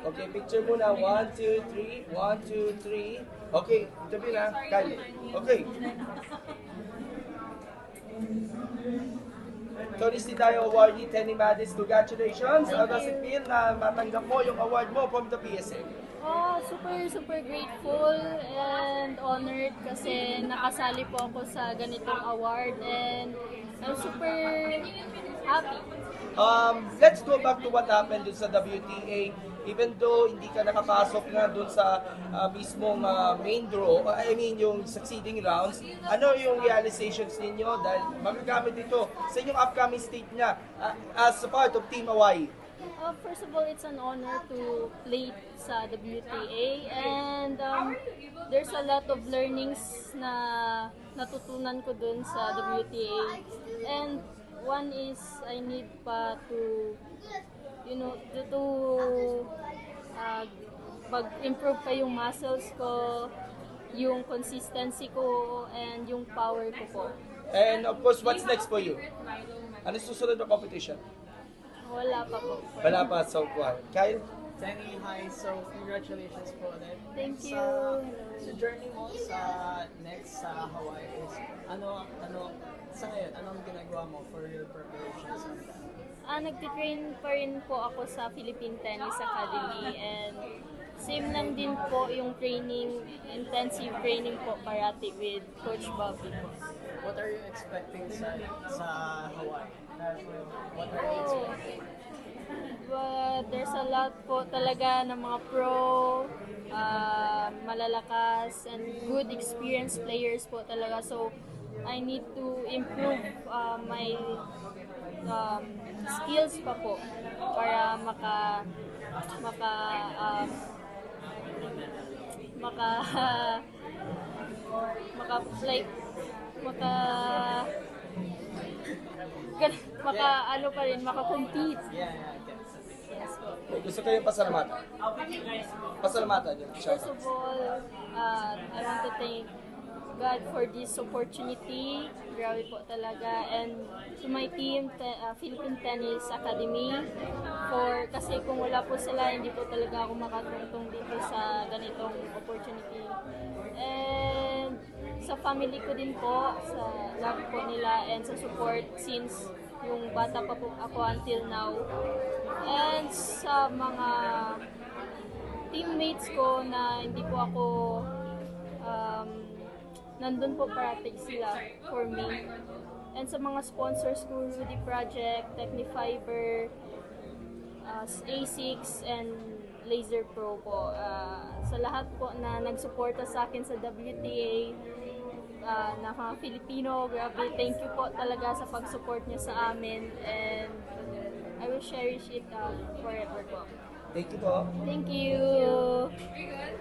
Okay, picture muna. 1, 2, 3. 1, 2, 3. Okay, tabi na. Kyle. Okay. Tony Tayo awardee, Tenny Madis, congratulations. How does it feel na matanggap mo yung award mo from the PSA? Oh, super grateful and honored kasi nakasali po ako sa ganitong award and I'm super happy. Let's go back to what happened dun sa WTA. Even though hindi ka nakapasok nga dun sa mismong main draw, I mean yung succeeding rounds, ano yung realizations ninyo dahil magagamit ito sa inyong upcoming state niya as a part of Team Hawaii? First of all, it's an honor to play sa WTA and there's a lot of learnings na natutunan ko dun sa WTA and one is I need pa to mag-improve pa yung muscles ko, yung consistency ko, and yung power ko po. And of course, what's next for you? Ano susunod na competition? Wala pa po. Wala pa, so Kyle? Tenny, hi. So, congratulations po ulit. Thank you. Sa journey mo sa next sa Hawaii is, sa ngayon, anong ginagawa mo for your preparations on that? Nagtitrain pa rin po ako sa Philippine Tennis Academy and same lang din po yung training, intensive training po parati with Coach Bobby po. What are you expecting sa Hawaii? What are you expecting? But there's a lot po talaga ng mga pro, malalakas, and good experienced players po talaga. So, I need to improve my skills pa po para maka maka-compete. Yeah, I get it. Yes po. Gusto ko yung pasalamatan. Pasalamatan yun. First of all, I want to thank God for this opportunity. Grabe po talaga. And to my team, Philippine Tennis Academy, kasi kung wala po sila, hindi po talaga ako makatungtong dito sa ganitong opportunity. And sa family ko din po, sa love po nila and sa support since yung bata pa po ako until now. And sa mga teammates ko na hindi po ako nandun po parati sila for me. And sa mga sponsors ko, Rudy Project, Technifiber, A6, and Laser Pro po. Sa lahat po na nagsuporta sa akin sa WTA, na mga Filipino, grabe, thank you po talaga sa pag-support niyo sa amin. And I will cherish it forever po. Thank you po. Thank you!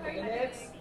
Okay, next.